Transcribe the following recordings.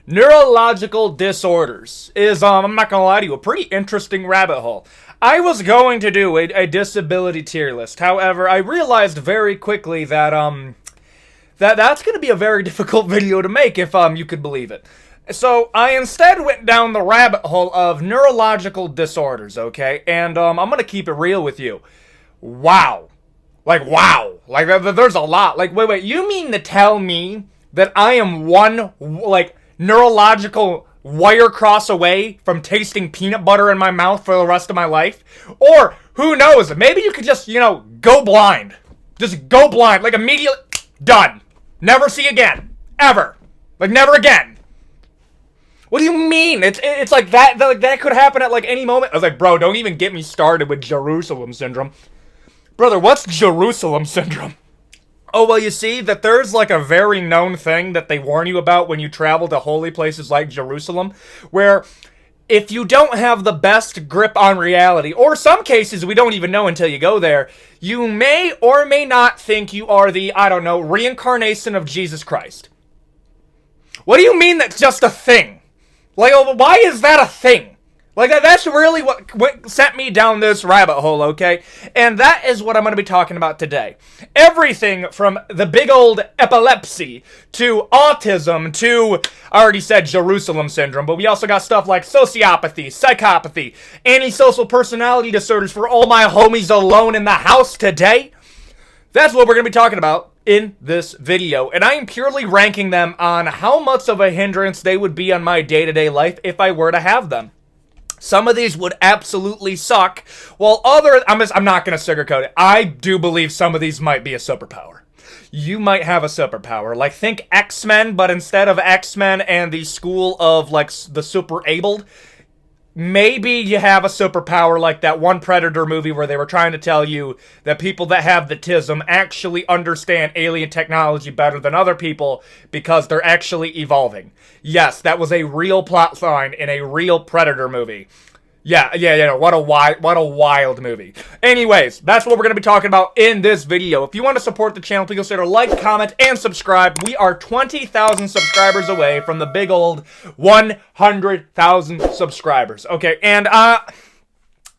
Neurological disorders is, I'm not gonna lie to you, a pretty interesting rabbit hole. I was going to do a disability tier list. However, I realized very quickly that, that's gonna be a very difficult video to make if, you could believe it. So, I instead went down the rabbit hole of neurological disorders, okay? And, I'm gonna keep it real with you. Wow. Wow. There's a lot. Wait, you mean to tell me that I am one, neurological wire cross away from tasting peanut butter in my mouth for the rest of my life? Or, who knows, maybe you could just, go blind. Just go blind, immediately, done. Never see again. Ever. Never again. What do you mean? It's like that, that could happen at, any moment. I was like, bro, don't even get me started with Jerusalem syndrome. Brother, what's Jerusalem syndrome? Oh, well, you see, that there's, a very known thing that they warn you about when you travel to holy places like Jerusalem, where if you don't have the best grip on reality, or some cases we don't even know until you go there, you may or may not think you are the, reincarnation of Jesus Christ. What do you mean that's just a thing? Why is that a thing? That's really what sent me down this rabbit hole, okay? And that is what I'm going to be talking about today. Everything from the big old epilepsy to autism to, I already said Jerusalem syndrome, but we also got stuff like sociopathy, psychopathy, antisocial personality disorders for all my homies alone in the house today. That's what we're going to be talking about in this video, and I am purely ranking them on how much of a hindrance they would be on my day-to-day life if I were to have them. Some of these would absolutely suck, while I'm not going to sugarcoat it. I do believe some of these might be a superpower. You might have a superpower. Think X-Men, but instead of X-Men and the school of, the super-abled, maybe you have a superpower like that one Predator movie where they were trying to tell you that people that have the autism actually understand alien technology better than other people because they're actually evolving. Yes, that was a real plot line in a real Predator movie. Yeah, what a wild movie. Anyways, that's what we're going to be talking about in this video. If you want to support the channel, please consider like, comment, and subscribe. We are 20,000 subscribers away from the big old 100,000 subscribers. Okay, and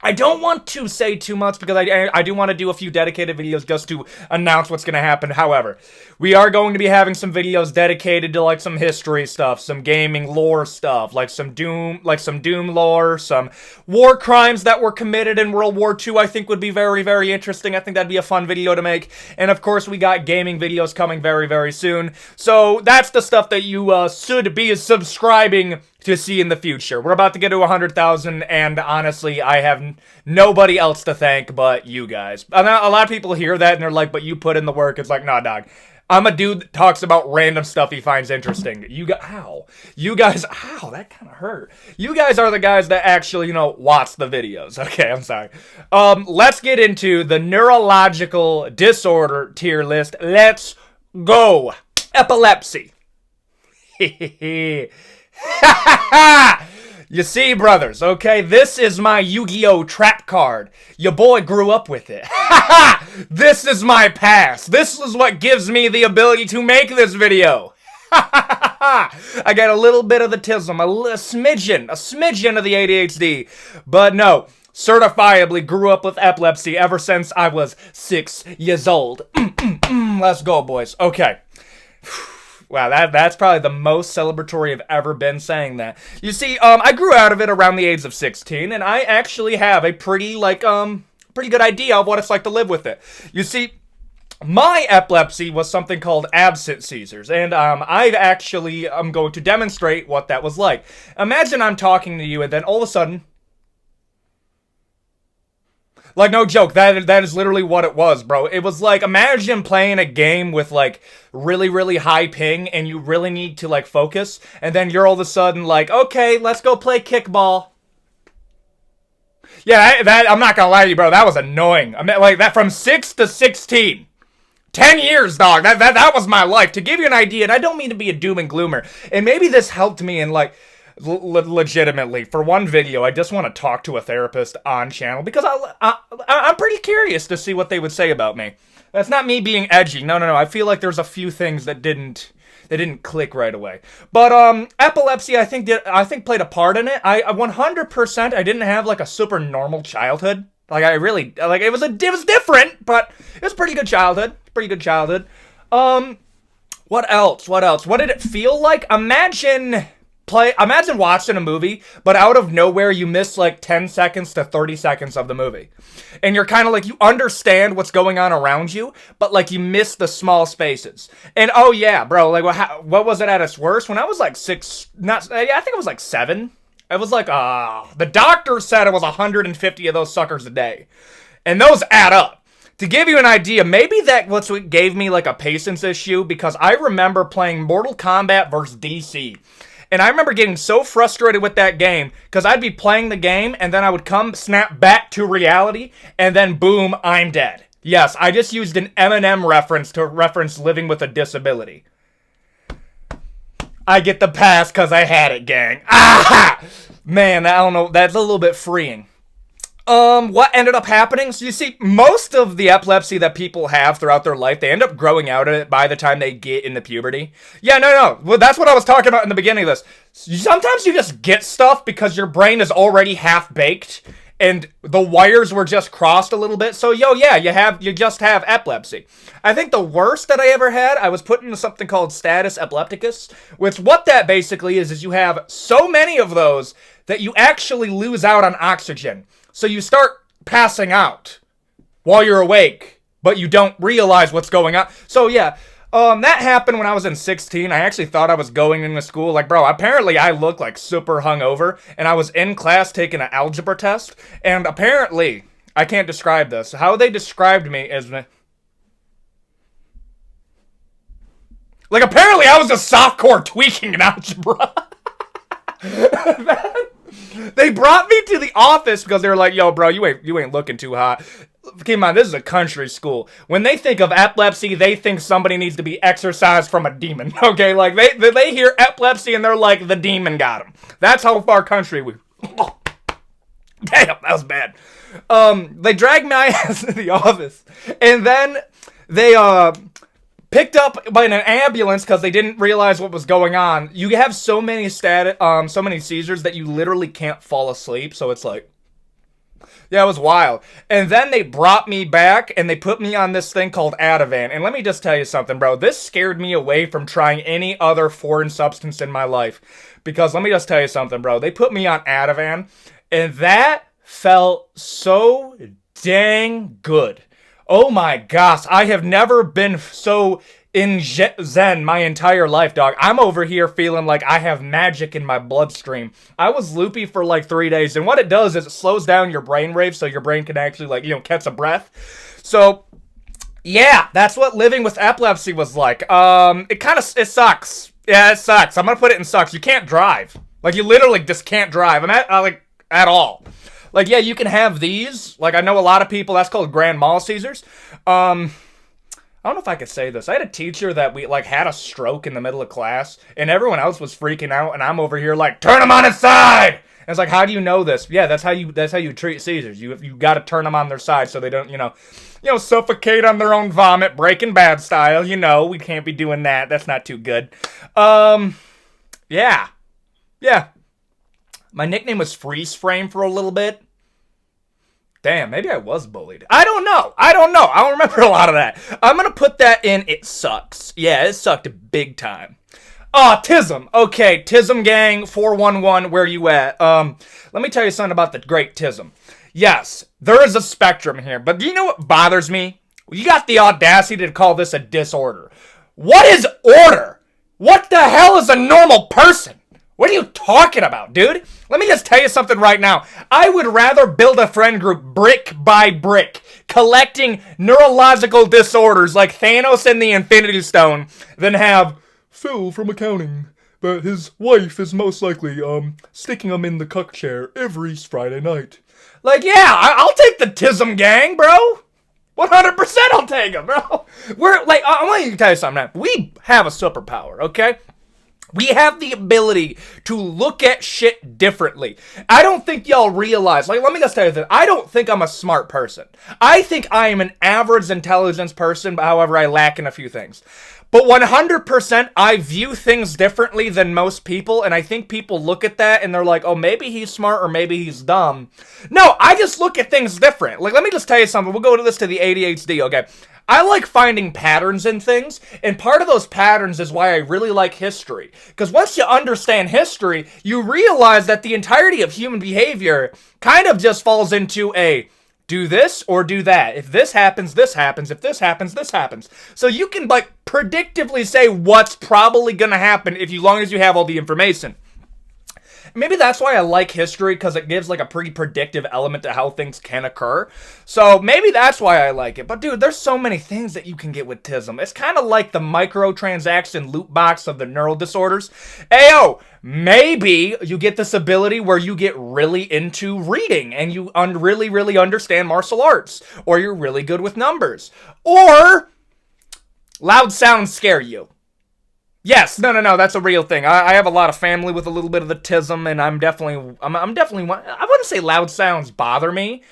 I don't want to say too much because I do want to do a few dedicated videos just to announce what's going to happen. However, we are going to be having some videos dedicated to some history stuff, some gaming lore stuff, some Doom lore, some war crimes that were committed in World War II. I think would be very, very interesting. I think that'd be a fun video to make. And of course, we got gaming videos coming very, very soon. So that's the stuff that you should be subscribing to see in the future. We're about to get to 100,000, and honestly, I have nobody else to thank but you guys. A lot of people hear that, and they're like, but you put in the work. It's like, nah, dog. I'm a dude that talks about random stuff he finds interesting. That kind of hurt. You guys are the guys that actually, watch the videos. Okay, I'm sorry. Let's get into the neurological disorder tier list. Let's go. Epilepsy. You see, brothers, okay, this is my Yu-Gi-Oh! Trap card. Your boy grew up with it. This is my past. This is what gives me the ability to make this video. I got a little bit of the autism, a smidgen of the ADHD, but no, certifiably grew up with epilepsy ever since I was 6 years old. Let's go, boys. Okay. Wow, that's probably the most celebratory I've ever been saying that. You see, I grew out of it around the age of 16, and I actually have a pretty good idea of what it's like to live with it. You see, my epilepsy was something called absent seizures, and I'm going to demonstrate what that was like. Imagine I'm talking to you, and then all of a sudden, no joke, that is literally what it was, bro. It was imagine playing a game with, really, really high ping, and you really need to, focus, and then you're all of a sudden okay, let's go play kickball. Yeah, I'm not gonna lie to you, bro, that was annoying. I mean, that from 6 to 16. 10 years, dog. That was my life. To give you an idea, and I don't mean to be a doom and gloomer, and maybe this helped me in, legitimately, for one video, I just want to talk to a therapist on channel because I'm pretty curious to see what they would say about me. That's not me being edgy. No. I feel like there's a few things that didn't They didn't click right away. But epilepsy, I think played a part in it. I 100%, I didn't have like a super normal childhood. Like I really like it was different, but it was a pretty good childhood. What else? What did it feel like? Imagine watching a movie, but out of nowhere you miss like 10 seconds to 30 seconds of the movie. And you're kind of like, you understand what's going on around you, but like you miss the small spaces. And oh yeah, bro, like what was it at its worst? When I was like I think it was like 7. It was like, the doctor said it was 150 of those suckers a day. And those add up. To give you an idea, maybe that what gave me like a patience issue, because I remember playing Mortal Kombat vs. DC. And I remember getting so frustrated with that game, because I'd be playing the game, and then I would snap back to reality, and then boom, I'm dead. Yes, I just used an Eminem reference to reference living with a disability. I get the pass because I had it, gang. Ah! Man, I don't know, that's a little bit freeing. What ended up happening? So you see, most of the epilepsy that people have throughout their life, they end up growing out of it by the time they get into puberty. Yeah, no. Well, that's what I was talking about in the beginning of this. Sometimes you just get stuff because your brain is already half-baked and the wires were just crossed a little bit. So, you just have epilepsy. I think the worst that I ever had, I was put into something called status epilepticus, which what that basically is you have so many of those that you actually lose out on oxygen. So you start passing out while you're awake, but you don't realize what's going on. So yeah, that happened when I was in 16. I actually thought I was going into school. Like, bro, apparently I look like super hungover, and I was in class taking an algebra test, and apparently, I can't describe this. How they described me is, like, apparently I was just softcore tweaking in algebra. They brought me to the office because they were like, yo, bro, you ain't looking too hot. Keep in mind, this is a country school. When they think of epilepsy, they think somebody needs to be exorcised from a demon. Okay, like, they hear epilepsy and they're like, the demon got him. That's how far country we... Damn, that was bad. They dragged my ass to the office. And then they, picked up by an ambulance because they didn't realize what was going on. You have so many seizures that you literally can't fall asleep. So it's like, yeah, it was wild. And then they brought me back and they put me on this thing called Ativan. And let me just tell you something, bro. This scared me away from trying any other foreign substance in my life. Because let me just tell you something, bro. They put me on Ativan and that felt so dang good. Oh my gosh, I have never been so in zen my entire life, dog. I'm over here feeling like I have magic in my bloodstream. I was loopy for like 3 days, and what it does is it slows down your brain waves so your brain can actually, like, catch a breath. So, yeah, that's what living with epilepsy was like. It sucks. Yeah, it sucks. I'm gonna put it in sucks. You can't drive. Like, you literally just can't drive. At all. Like, yeah, you can have these. Like, I know a lot of people, that's called grand mal seizures. I don't know if I could say this. I had a teacher that we, like, had a stroke in the middle of class, and everyone else was freaking out, and I'm over here like, turn them on its side! And it's like, how do you know this? Yeah, that's how you treat seizures. You got to turn them on their side so they don't, suffocate on their own vomit, Breaking Bad style. We can't be doing that. That's not too good. Yeah. My nickname was Freeze Frame for a little bit. Damn, maybe I was bullied. I don't know. I don't remember a lot of that. I'm going to put that in it sucks. Yeah, it sucked big time. Autism. Okay, Tism gang, 411, where you at? Let me tell you something about the great Tism. Yes, there is a spectrum here, but do you know what bothers me? You got the audacity to call this a disorder. What is order? What the hell is a normal person? What are you talking about, dude? Let me just tell you something right now. I would rather build a friend group brick by brick, collecting neurological disorders like Thanos and the Infinity Stone, than have Phil from accounting, but his wife is most likely, sticking him in the cuck chair every Friday night. Like, yeah, I'll take the Tism gang, bro. 100% I'll take him, bro. I want to tell you something now. We have a superpower, okay? We have the ability to look at shit differently. I don't think y'all realize, let me just tell you this. I don't think I'm a smart person. I think I am an average intelligence person, but however, I lack in a few things. But 100% I view things differently than most people, and I think people look at that and they're like, oh, maybe he's smart or maybe he's dumb. No, I just look at things different. Like, let me just tell you something. We'll go to this to the ADHD, okay? I like finding patterns in things, and part of those patterns is why I really like history. Because once you understand history, you realize that the entirety of human behavior kind of just falls into a do this or do that. If this happens, this happens. If this happens, this happens. So you can, like, predictively say what's probably going to happen as long as you have all the information. Maybe that's why I like history, because it gives, like, a pretty predictive element to how things can occur. So maybe that's why I like it. But, dude, there's so many things that you can get with Autism. It's kind of like the microtransaction loot box of the neural disorders. Ayo, maybe you get this ability where you get really into reading and you really, really understand martial arts. Or you're really good with numbers. Or loud sounds scare you. Yes, no, that's a real thing. I have a lot of family with a little bit of autism, and I'm definitely, I wouldn't say loud sounds bother me.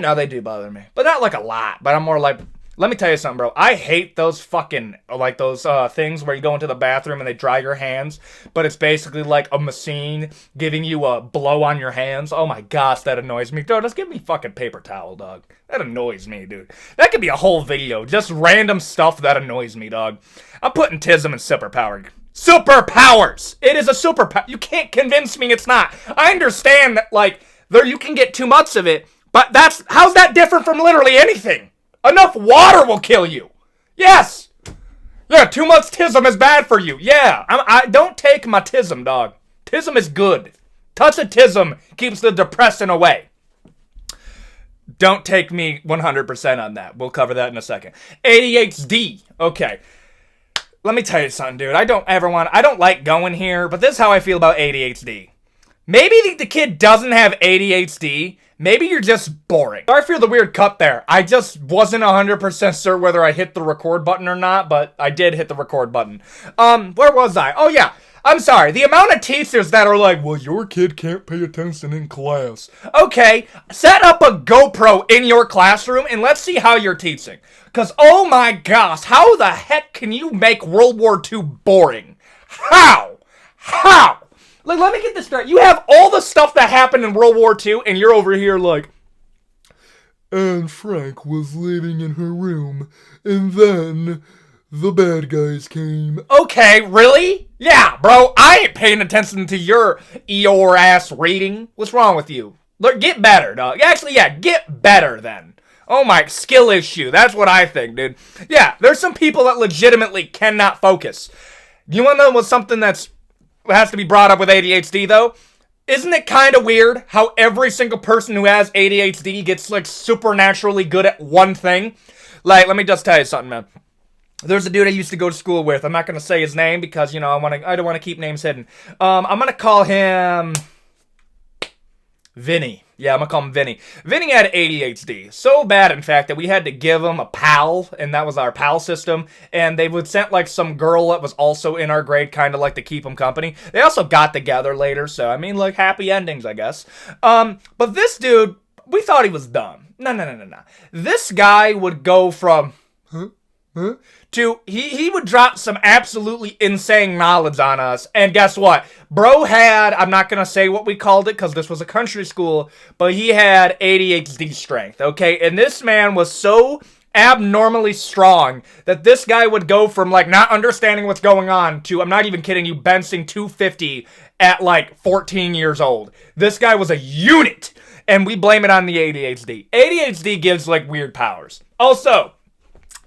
No, they do bother me. But not like a lot, but I'm more like, let me tell you something, bro. I hate those fucking, like those things where you go into the bathroom and they dry your hands, but it's basically like a machine giving you a blow on your hands. Oh my gosh, that annoys me. Dude, just give me fucking paper towel, dog. That annoys me, dude. That could be a whole video. Just random stuff that annoys me, dog. I'm putting Autism in superpower. Superpowers! It is a superpower. You can't convince me it's not. I understand that, like, you can get too much of it, but how's that different from literally anything? Enough water will kill you. Yes. Yeah, too much Autism is bad for you. Yeah, I don't take my Autism, dog. Autism is good. Touch of Autism keeps the depression away. Don't take me 100% on that. We'll cover that in a second. ADHD. Okay. Let me tell you something, dude. I don't like going here, but this is how I feel about ADHD. Maybe the kid doesn't have ADHD. Maybe you're just boring. Sorry for the weird cut there. I just wasn't 100% sure whether I hit the record button or not, but I did hit the record button. Where was I? Oh, yeah. I'm sorry. The amount of teachers that are like, well, your kid can't pay attention in class. Okay, set up a GoPro in your classroom and let's see how you're teaching. Because, oh my gosh, how the heck can you make World War II boring? How? Like, let me get this straight. You have all the stuff that happened in World War II and you're over here like, Anne Frank was living in her room and then the bad guys came. Okay, really? Yeah, bro, I ain't paying attention to your Eeyore-ass reading. What's wrong with you? Look, get better, dog. Actually, yeah, get better then. Oh my, skill issue. That's what I think, dude. Yeah, there's some people that legitimately cannot focus. You wanna know what's something that has to be brought up with ADHD, though? Isn't it kind of weird how every single person who has ADHD gets, like, supernaturally good at one thing? Like, let me just tell you something, man. There's a dude I used to go to school with. I'm not going to say his name because, you know, I don't want to keep names hidden. I'm going to call him Vinny. Yeah, I'm going to call him Vinny. Vinny had ADHD. So bad, in fact, that we had to give him a pal, and that was our pal system. And they would send, like, some girl that was also in our grade, kind of like to keep him company. They also got together later, so, I mean, like, happy endings, I guess. But this dude, we thought he was dumb. No. This guy would go from... to he would drop some absolutely insane knowledge on us, and guess what? Bro had, I'm not gonna say what we called it because this was a country school, but he had ADHD strength, okay? And this man was so abnormally strong that this guy would go from, like, not understanding what's going on to, I'm not even kidding you, benching 250 at, like, 14 years old. This guy was a unit, and we blame it on the ADHD. ADHD gives, like, weird powers. Also,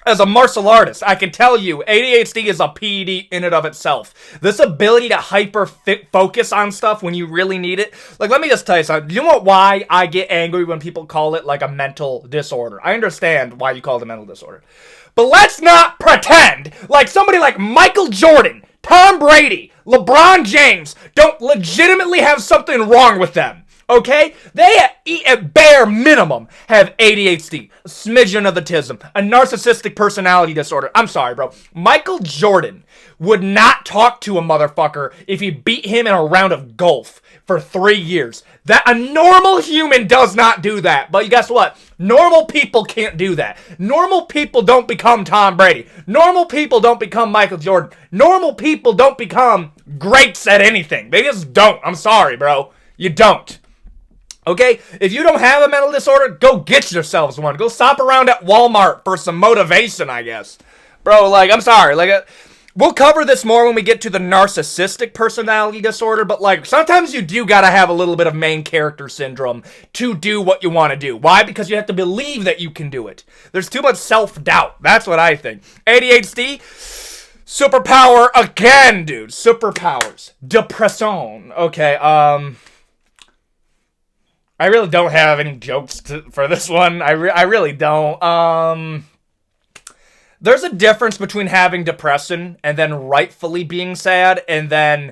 as a martial artist, I can tell you, ADHD is a PED in and of itself. This ability to hyper-focus on stuff when you really need it. Like, let me just tell you something. Do you know why I get angry when people call it, like, a mental disorder? I understand why you call it a mental disorder. But let's not pretend like somebody like Michael Jordan, Tom Brady, LeBron James don't legitimately have something wrong with them. Okay? They, at bare minimum, have ADHD, a smidgen of autism, a narcissistic personality disorder. I'm sorry, bro. Michael Jordan would not talk to a motherfucker if he beat him in a round of golf for 3 years. That a normal human does not do that. But guess what? Normal people can't do that. Normal people don't become Tom Brady. Normal people don't become Michael Jordan. Normal people don't become greats at anything. They just don't. I'm sorry, bro. You don't. Okay? If you don't have a mental disorder, go get yourselves one. Go stop around at Walmart for some motivation, I guess. Bro, like, I'm sorry. Like, we'll cover this more when we get to the narcissistic personality disorder, but, like, sometimes you do gotta have a little bit of main character syndrome to do what you want to do. Why? Because you have to believe that you can do it. There's too much self-doubt. That's what I think. ADHD, superpower again, dude. Superpowers. Depression. Okay, I really don't have any jokes for this one. I really don't. There's a difference between having depression and then rightfully being sad and then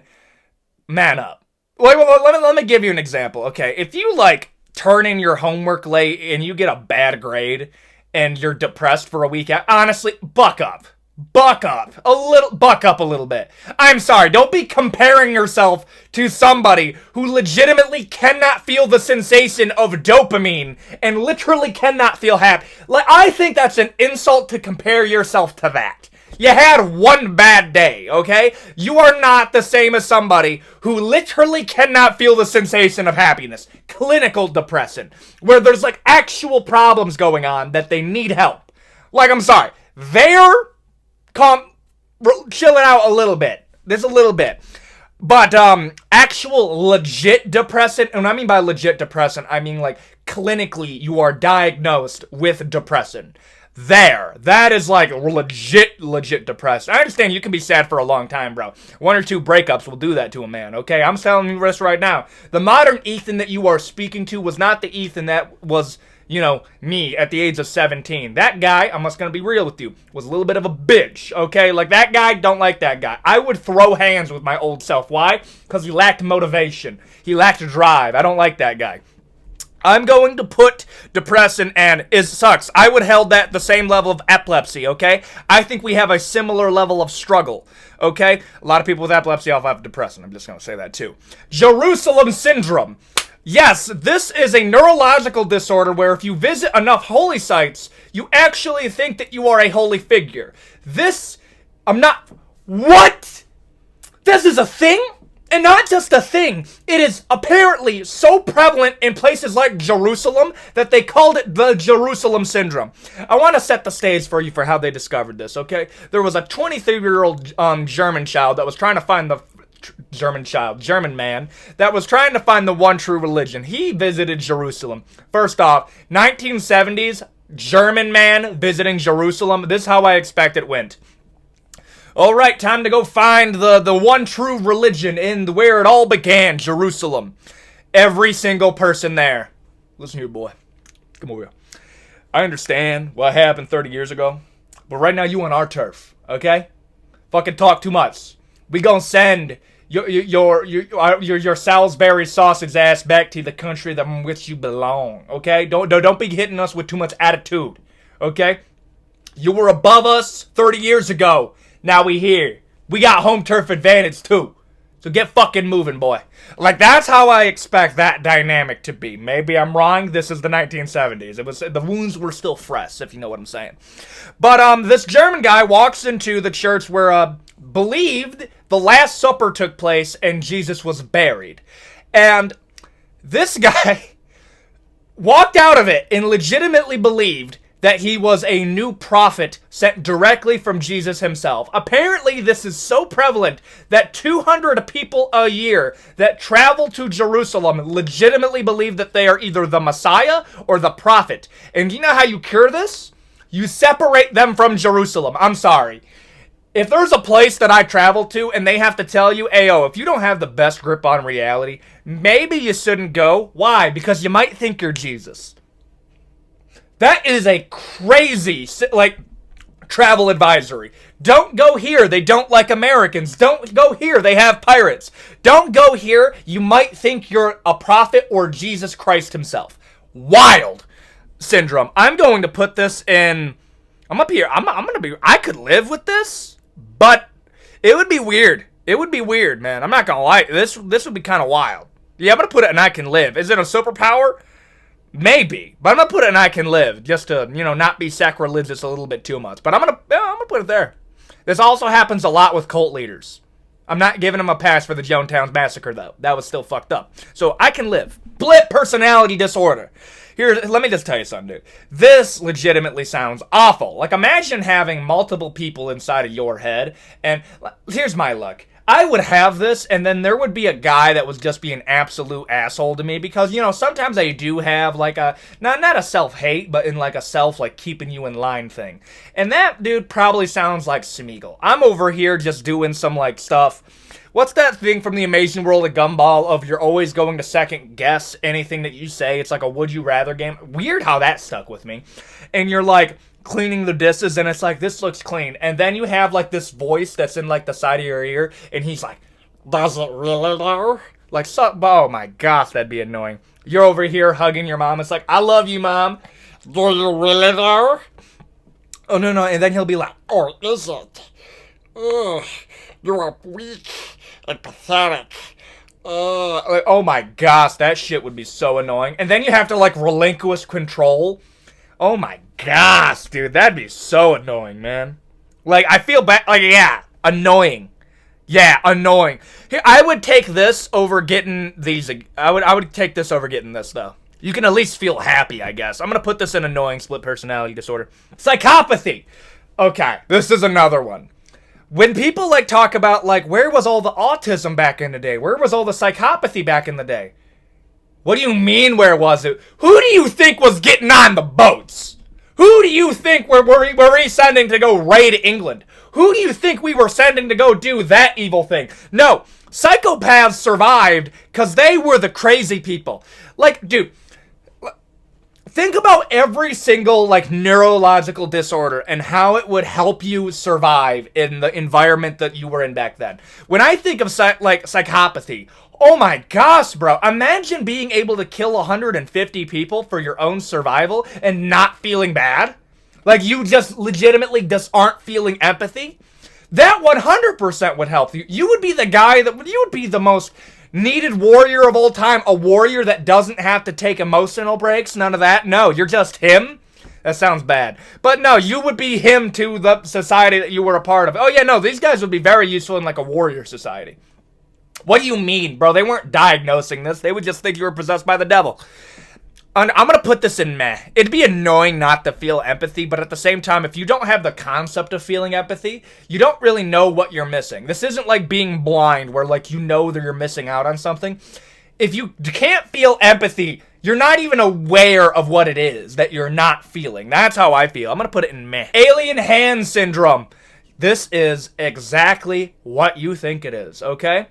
man up. Let me give you an example, okay? If you, like, turn in your homework late and you get a bad grade and you're depressed for a week, honestly, buck up. Buck up a little bit. I'm sorry, don't be comparing yourself to somebody who legitimately cannot feel the sensation of dopamine and literally cannot feel happy. Like, I think that's an insult to compare yourself to that. You had one bad day, okay? You are not the same as somebody who literally cannot feel the sensation of happiness. Clinical depression, where there's, like, actual problems going on that they need help. Like, I'm sorry, they're chilling out a little bit. There's a little bit. But, actual legit depression, and when I mean by legit depression, I mean, like, clinically you are diagnosed with depression. That is, like, legit depressed. I understand you can be sad for a long time, bro. 1 or 2 breakups will do that to a man, okay? I'm telling you this right now. The modern Ethan that you are speaking to was not the Ethan that was, you know, me at the age of 17. That guy, I'm just gonna be real with you, was a little bit of a bitch, okay? Like, that guy, don't like that guy. I would throw hands with my old self. Why? Because he lacked motivation. He lacked drive. I don't like that guy. I'm going to put depression and it sucks. I would held that the same level of epilepsy, okay? I think we have a similar level of struggle, okay? A lot of people with epilepsy also have depression. I'm just going to say that too. Jerusalem syndrome. Yes, this is a neurological disorder where if you visit enough holy sites, you actually think that you are a holy figure. What? This is a thing? And not just a thing, it is apparently so prevalent in places like Jerusalem that they called it the Jerusalem syndrome. I want to set the stage for you for how they discovered this, okay? There was a 23-year-old German child that was trying to find the German man that was trying to find the one true religion. He visited Jerusalem. First off, 1970s, German man visiting Jerusalem. This is how I expect it went. All right, time to go find the one true religion in where it all began, Jerusalem. Every single person there. Listen here, boy. Come over here. I understand what happened 30 years ago, but right now you on our turf, okay? Fucking talk too much. We gonna send your Salisbury sausage ass back to the country in which you belong, okay? Don't be hitting us with too much attitude, okay? You were above us 30 years ago. Now we here. We got home turf advantage too. So get fucking moving, boy. Like, that's how I expect that dynamic to be. Maybe I'm wrong. This is the 1970s. The wounds were still fresh, if you know what I'm saying. But this German guy walks into the church where believed the Last Supper took place and Jesus was buried. And this guy walked out of it and legitimately believed that he was a new prophet sent directly from Jesus himself. Apparently, this is so prevalent that 200 people a year that travel to Jerusalem legitimately believe that they are either the Messiah or the prophet. And you know how you cure this? You separate them from Jerusalem. I'm sorry. If there's a place that I travel to and they have to tell you, Ayo, if you don't have the best grip on reality, maybe you shouldn't go. Why? Because you might think you're Jesus. That is a crazy, like, travel advisory. Don't go here. They don't like Americans. Don't go here. They have pirates. Don't go here. You might think you're a prophet or Jesus Christ himself. Wild syndrome. I'm going to put this in. I'm up here. I'm going to be. I could live with this, but it would be weird. It would be weird, man. I'm not going to lie. This would be kind of wild. Yeah, I'm going to put it in I can live. Is it a superpower? Maybe, but I'm gonna put it in I can live, just to, not be sacrilegious a little bit too much. But I'm gonna put it there. This also happens a lot with cult leaders. I'm not giving them a pass for the Jonestown massacre, though. That was still fucked up. So I can live. Split personality disorder. Here, let me just tell you something, dude. This legitimately sounds awful. Like, imagine having multiple people inside of your head, and here's my luck. I would have this, and then there would be a guy that would just be an absolute asshole to me, because, sometimes I do have, like, not a self-hate, but in, like, a self, like, keeping you in line thing. And that dude probably sounds like Smeagol. I'm over here just doing some, like, stuff. What's that thing from the Amazing World of Gumball of you're always going to second guess anything that you say? It's like a would you rather game. Weird how that stuck with me. And you're, like, cleaning the dishes, and it's like, this looks clean, and then you have like this voice that's in like the side of your ear, and he's like, does it really though? Like, oh my gosh, that'd be annoying. You're over here hugging your mom, it's like, I love you, mom. Do you really though? Oh no, and then he'll be like, or is it? Ugh, you're weak and pathetic. Oh my gosh, that shit would be so annoying. And then you have to like relinquish control. Oh my gosh, dude, that'd be so annoying, man. Like, I feel bad. Like, yeah, annoying. Yeah, annoying. Here, I would take this over getting these. I would take this over getting this, though. You can at least feel happy, I guess. I'm gonna put this in annoying split personality disorder. Psychopathy. Okay, this is another one. When people, like, talk about, like, where was all the autism back in the day? Where was all the psychopathy back in the day? What do you mean, where was it? Who do you think was getting on the boats? Who do you think were we sending to go raid England? Who do you think we were sending to go do that evil thing? No, psychopaths survived because they were the crazy people. Like, dude, think about every single, like, neurological disorder and how it would help you survive in the environment that you were in back then. When I think of, psychopathy, oh my gosh, bro. Imagine being able to kill 150 people for your own survival and not feeling bad. Like, you just legitimately just aren't feeling empathy. That 100% would help you. You would be the guy you would be the most needed warrior of all time. A warrior that doesn't have to take emotional breaks. None of that. No, you're just him. That sounds bad. But no, you would be him to the society that you were a part of. Oh yeah, no, these guys would be very useful in like a warrior society. What do you mean, bro? They weren't diagnosing this. They would just think you were possessed by the devil. And I'm going to put this in meh. It'd be annoying not to feel empathy, but at the same time, if you don't have the concept of feeling empathy, you don't really know what you're missing. This isn't like being blind where, like, you know that you're missing out on something. If you can't feel empathy, you're not even aware of what it is that you're not feeling. That's how I feel. I'm going to put it in meh. Alien hand syndrome. This is exactly what you think it is, okay?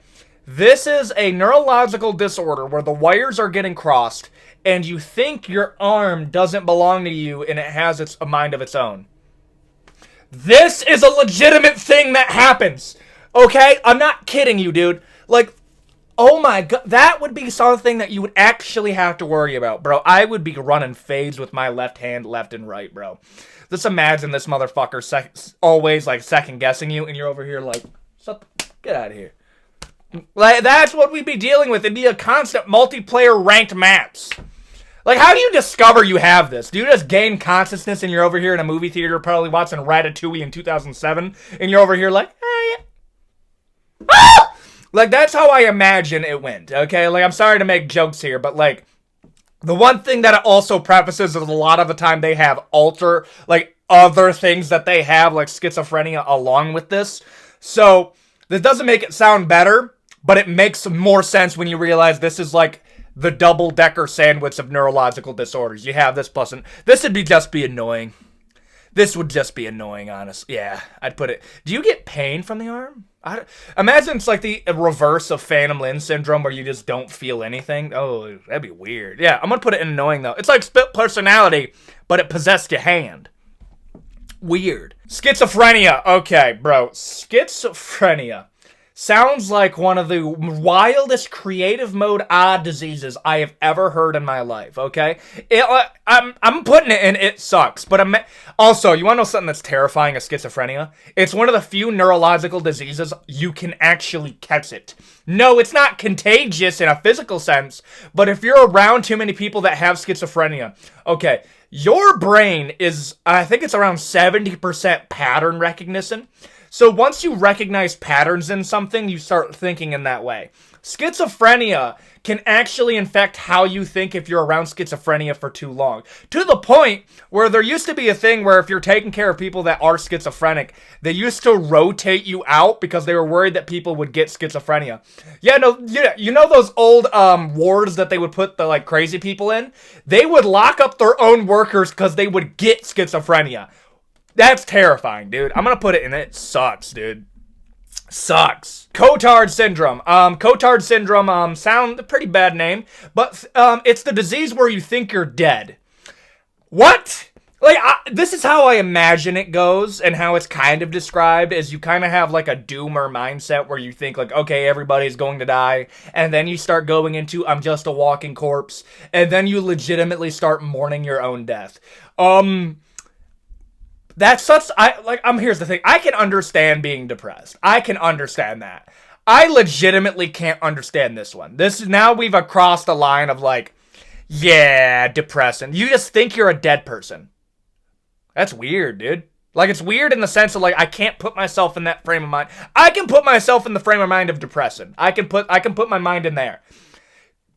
This is a neurological disorder where the wires are getting crossed and you think your arm doesn't belong to you and it has a mind of its own. This is a legitimate thing that happens, okay? I'm not kidding you, dude. Like, oh my god, that would be something that you would actually have to worry about, bro. I would be running fades with my left hand left and right, bro. Just imagine this motherfucker always, like, second-guessing you and you're over here like, get out of here. Like, that's what we'd be dealing with. It'd be a constant multiplayer ranked maps. Like, how do you discover you have this? Do you just gain consciousness and you're over here in a movie theater probably watching Ratatouille in 2007 and you're over here like, yeah. Ah! Like, that's how I imagine it went, okay? Like, I'm sorry to make jokes here, but, like, the one thing that it also prefaces is a lot of the time they have other things that they have, like schizophrenia along with this. So, this doesn't make it sound better, but it makes more sense when you realize this is like the double-decker sandwich of neurological disorders. You have this plus, and this would just be annoying. This would just be annoying, honestly. Yeah, I'd put it. Do you get pain from the arm? Imagine it's like the reverse of Phantom Limb syndrome where you just don't feel anything. Oh, that'd be weird. Yeah, I'm gonna put it in annoying though. It's like split personality, but it possessed your hand. Weird. Schizophrenia. Okay, bro. Schizophrenia. sounds like one of the wildest creative mode odd diseases I have ever heard in my life, okay? I'm putting it in it sucks, but also, you want to know something that's terrifying of schizophrenia? It's one of the few neurological diseases you can actually catch it. No, it's not contagious in a physical sense, but if you're around too many people that have schizophrenia, okay, your brain is, I think it's around 70% pattern recognition. So once you recognize patterns in something, you start thinking in that way. Schizophrenia can actually infect how you think if you're around schizophrenia for too long. To the point where there used to be a thing where if you're taking care of people that are schizophrenic, they used to rotate you out because they were worried that people would get schizophrenia. Yeah, no, you know those old wards that they would put the like crazy people in? They would lock up their own workers because they would get schizophrenia. That's terrifying, dude. I'm gonna put it in it. Sucks, dude. Sucks. Cotard syndrome. Cotard syndrome, sound a pretty bad name, but it's the disease where you think you're dead. What? Like, this is how I imagine it goes, and how it's kind of described, is you kind of have like a doomer mindset where you think like, okay, everybody's going to die, and then you start going into, I'm just a walking corpse, and then you legitimately start mourning your own death. That's such, here's the thing. I can understand being depressed. I can understand that. I legitimately can't understand this one. Now we've crossed the line of like, yeah, depressing. You just think you're a dead person. That's weird, dude. Like, it's weird in the sense of like, I can't put myself in that frame of mind. I can put myself in the frame of mind of depression. I can put my mind in there.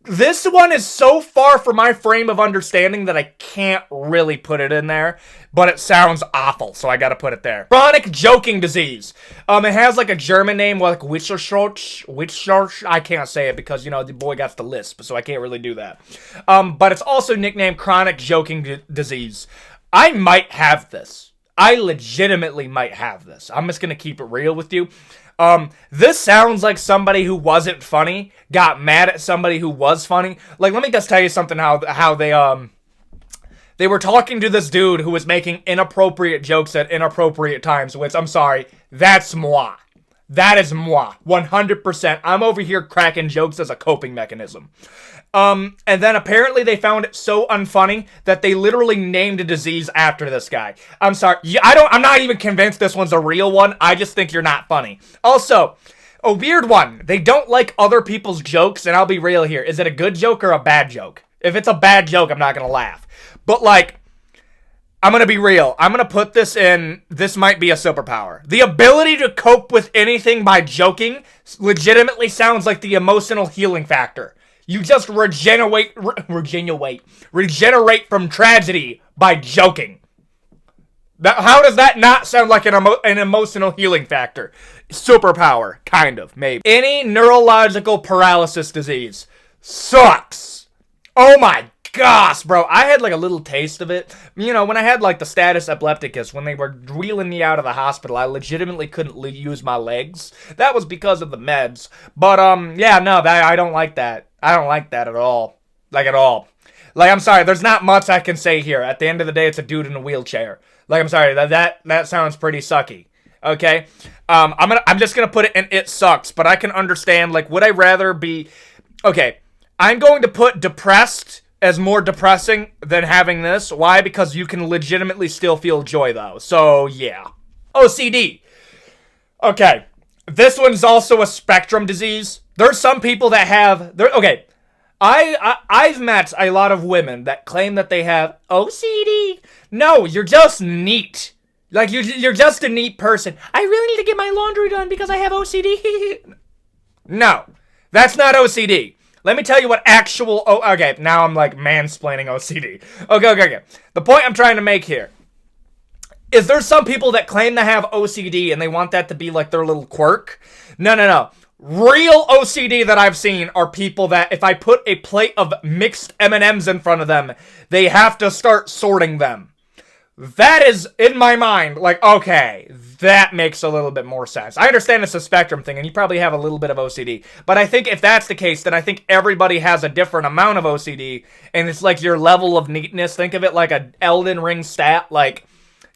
This one is so far from my frame of understanding that I can't really put it in there, but it sounds awful, so I gotta put it there. Chronic joking disease. It has like a German name, like Witzschorch. I can't say it because, you know, the boy got the lisp, so I can't really do that. But it's also nicknamed chronic joking disease. I might have this. I legitimately might have this. I'm just gonna keep it real with you. This sounds like somebody who wasn't funny got mad at somebody who was funny. Like, let me just tell you something how they were talking to this dude who was making inappropriate jokes at inappropriate times, which, I'm sorry, that's moi. That is moi. 100%. I'm over here cracking jokes as a coping mechanism. And then apparently they found it so unfunny that they literally named a disease after this guy. I'm sorry. I'm not even convinced this one's a real one. I just think you're not funny. Also, a weird one. They don't like other people's jokes, and I'll be real here. Is it a good joke or a bad joke? If it's a bad joke, I'm not gonna laugh. But like, I'm gonna be real. I'm gonna put this in, this might be a superpower. The ability to cope with anything by joking legitimately sounds like the emotional healing factor. You just regenerate from tragedy by joking. How does that not sound like an emotional healing factor? Superpower, kind of, maybe. Any neurological paralysis disease sucks. Oh my gosh, bro. I had like a little taste of it. You know, when I had like the status epilepticus, when they were wheeling me out of the hospital, I legitimately couldn't use my legs. That was because of the meds. But, yeah, no, I don't like that. I don't like that at all. Like, at all. Like, I'm sorry, there's not much I can say here. At the end of the day, it's a dude in a wheelchair. Like, I'm sorry, that sounds pretty sucky. Okay? I'm just gonna put it in it sucks, but I can understand, like, would I rather be... Okay, I'm going to put depressed as more depressing than having this. Why? Because you can legitimately still feel joy, though. So, yeah. OCD. Okay. This one's also a spectrum disease. There's some people that have... Okay. I've met a lot of women that claim that they have OCD. No, you're just neat. Like, you're just a neat person. I really need to get my laundry done because I have OCD. No. That's not OCD. Let me tell you what actual... Oh, okay, now I'm like mansplaining OCD. Okay. The point I'm trying to make here is there's some people that claim to have OCD and they want that to be like their little quirk. No. Real OCD that I've seen are people that if I put a plate of mixed M&Ms in front of them, they have to start sorting them. That is, in my mind, like, okay, that makes a little bit more sense. I understand it's a spectrum thing, and you probably have a little bit of OCD. But I think if that's the case, then I think everybody has a different amount of OCD, and it's like your level of neatness. Think of it like an Elden Ring stat, like,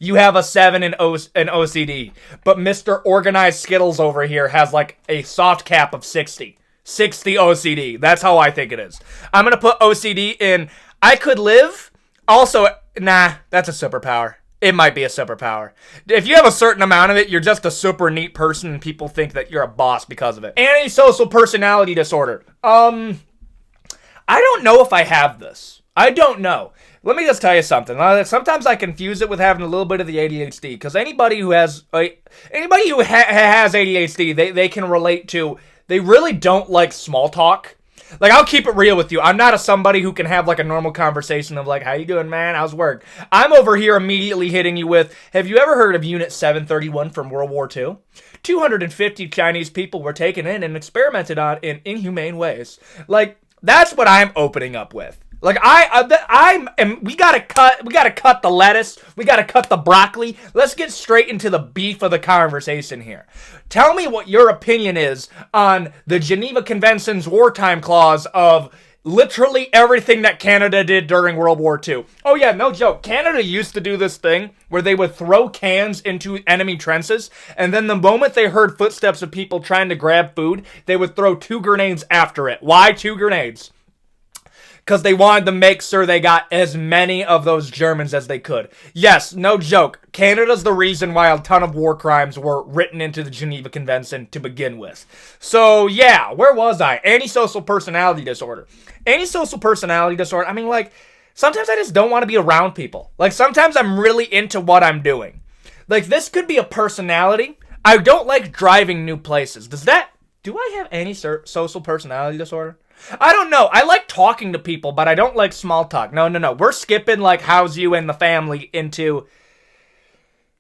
You have a 7 in OCD. But Mr. Organized Skittles over here has like a soft cap of 60. 60 OCD. That's how I think it is. I'm going to put OCD in I could live. Also, nah, that's a superpower. It might be a superpower. If you have a certain amount of it, you're just a super neat person and people think that you're a boss because of it. Antisocial personality disorder. I don't know if I have this. I don't know. Let me just tell you something. Sometimes I confuse it with having a little bit of the ADHD, because anybody who has ADHD, they can relate to. They really don't like small talk. Like, I'll keep it real with you. I'm not somebody who can have like a normal conversation of like, how you doing, man? How's work? I'm over here immediately hitting you with, have you ever heard of Unit 731 from World War II? 250 Chinese people were taken in and experimented on in inhumane ways. Like, that's what I'm opening up with. Like, we gotta cut the lettuce. We gotta cut the broccoli. Let's get straight into the beef of the conversation here. Tell me what your opinion is on the Geneva Convention's wartime clause of literally everything that Canada did during World War II. Oh yeah, no joke. Canada used to do this thing where they would throw cans into enemy trenches, and then the moment they heard footsteps of people trying to grab food, they would throw 2 grenades after it. Why 2 grenades? Because they wanted to make sure they got as many of those Germans as they could. Yes, no joke. Canada's the reason why a ton of war crimes were written into the Geneva Convention to begin with. So, yeah, where was I? Antisocial personality disorder. Antisocial personality disorder, I mean, like, sometimes I just don't want to be around people. Like, sometimes I'm really into what I'm doing. Like, this could be a personality. I don't like driving new places. Do I have antisocial personality disorder? I don't know. I like talking to people, but I don't like small talk. No. We're skipping, like, how's you and the family into...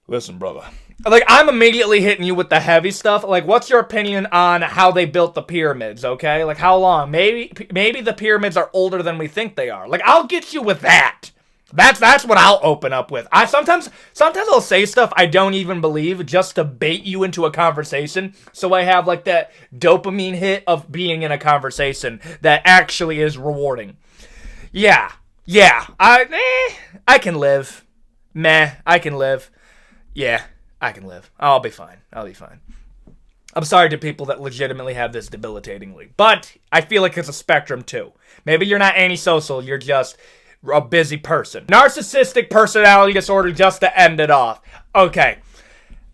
Listen, brother. Like, I'm immediately hitting you with the heavy stuff. Like, what's your opinion on how they built the pyramids, okay? Like, how long? Maybe the pyramids are older than we think they are. Like, I'll get you with that. That's what I'll open up with. Sometimes I'll say stuff I don't even believe just to bait you into a conversation, so I have like that dopamine hit of being in a conversation that actually is rewarding. Yeah. I can live. I can live. Yeah, I can live. I'll be fine. I'm sorry to people that legitimately have this debilitatingly, but I feel like it's a spectrum too. Maybe you're not antisocial, you're just a busy person. Narcissistic personality disorder, just to end it off. Okay,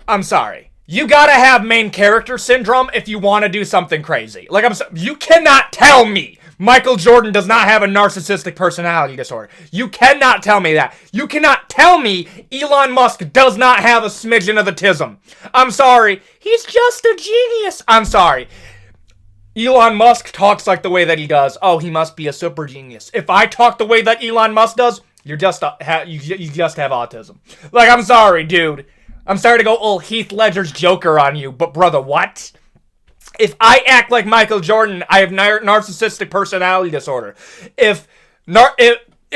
I'm sorry. You gotta have main character syndrome if you want to do something crazy. Like, you cannot tell me Michael Jordan does not have a narcissistic personality disorder. You cannot tell me that. You cannot tell me Elon Musk does not have a smidgen of autism. I'm sorry. He's just a genius. I'm sorry. Elon Musk talks like the way that he does. Oh, he must be a super genius. If I talk the way that Elon Musk does, you just have autism. Like, I'm sorry, dude. I'm sorry to go old Heath Ledger's Joker on you, but brother, what? If I act like Michael Jordan, I have narcissistic personality disorder. If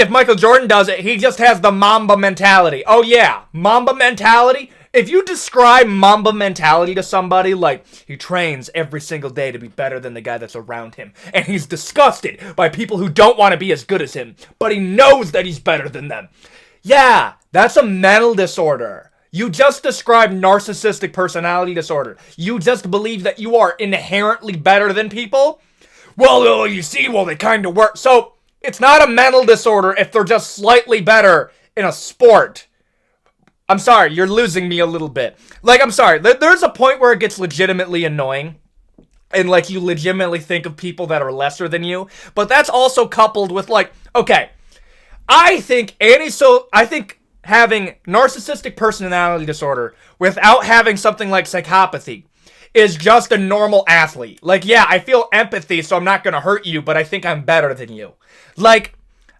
Michael Jordan does it, he just has the Mamba mentality. Oh yeah, Mamba mentality? If you describe Mamba mentality to somebody, like, he trains every single day to be better than the guy that's around him, and he's disgusted by people who don't want to be as good as him, but he knows that he's better than them. Yeah, that's a mental disorder. You just described narcissistic personality disorder. You just believe that you are inherently better than people? Well, you see, they kind of work. So, it's not a mental disorder if they're just slightly better in a sport. I'm sorry, you're losing me a little bit. Like, I'm sorry, there's a point where it gets legitimately annoying. And, like, you legitimately think of people that are lesser than you. But that's also coupled with, like, okay, I think having narcissistic personality disorder without having something like psychopathy is just a normal athlete. Like, yeah, I feel empathy, so I'm not gonna hurt you, but I think I'm better than you. Like,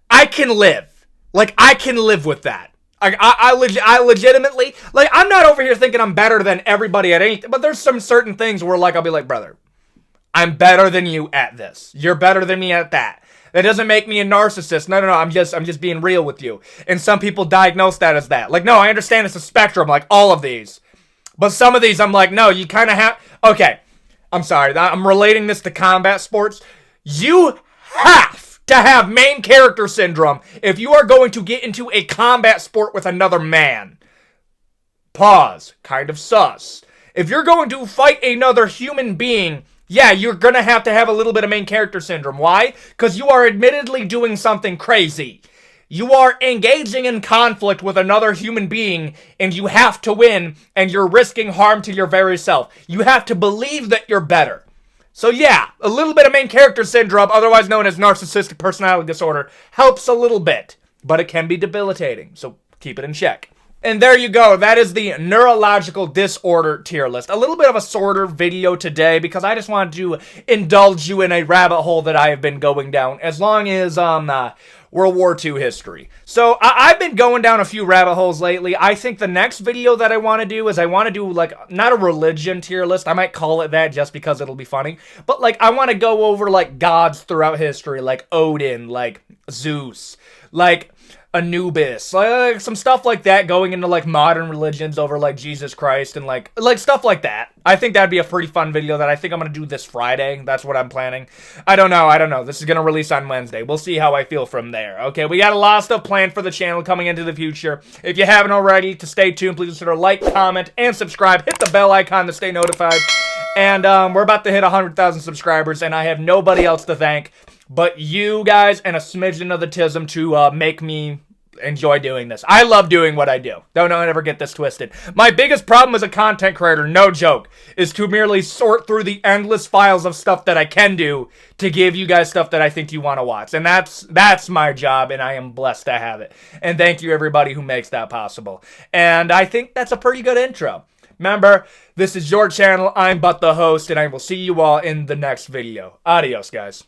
I can live. Like, I can live with that. I legitimately, like, I'm not over here thinking I'm better than everybody at anything, but there's some certain things where, like, I'll be like, brother, I'm better than you at this. You're better than me at that. That doesn't make me a narcissist. No, I'm just being real with you. And some people diagnose that as that. Like, no, I understand it's a spectrum, like all of these. But some of these, I'm like, no, you kind of have... Okay, I'm sorry. I'm relating this to combat sports. You have to have main character syndrome if you are going to get into a combat sport with another man. Pause. Kind of sus. If you're going to fight another human being, yeah, you're gonna have to have a little bit of main character syndrome. Why? Because you are admittedly doing something crazy. You are engaging in conflict with another human being, and you have to win, and you're risking harm to your very self. You have to believe that you're better. So yeah, a little bit of main character syndrome, otherwise known as Narcissistic Personality Disorder, helps a little bit, but it can be debilitating, so keep it in check. And there you go. That is the Neurological Disorder tier list. A little bit of a shorter video today because I just wanted to indulge you in a rabbit hole that I have been going down as long as World War II history. So I've been going down a few rabbit holes lately. I think the next video that I want to do is I want to do like not a religion tier list. I might call it that just because it'll be funny. But like I want to go over like gods throughout history, like Odin, like Zeus, like Anubis, like some stuff like that, going into like modern religions over like Jesus Christ and like stuff like that. I think that'd be a pretty fun video that I think I'm gonna do this Friday. That's what I'm planning. I don't know. This is gonna release on Wednesday. We'll see how I feel from there. Okay, we got a lot of stuff planned for the channel coming into the future. If you haven't already, to stay tuned, please consider like, comment, and subscribe. Hit the bell icon to stay notified. And we're about to hit 100,000 subscribers, and I have nobody else to thank but you guys and a smidgen of the tism to make me enjoy doing this. I love doing what I do. Don't ever get this twisted. My biggest problem as a content creator, no joke, is to merely sort through the endless files of stuff that I can do to give you guys stuff that I think you want to watch. And that's my job, and I am blessed to have it. And thank you everybody who makes that possible. And I think that's a pretty good intro. Remember, this is your channel, I'm but the host, and I will see you all in the next video. Adios, guys.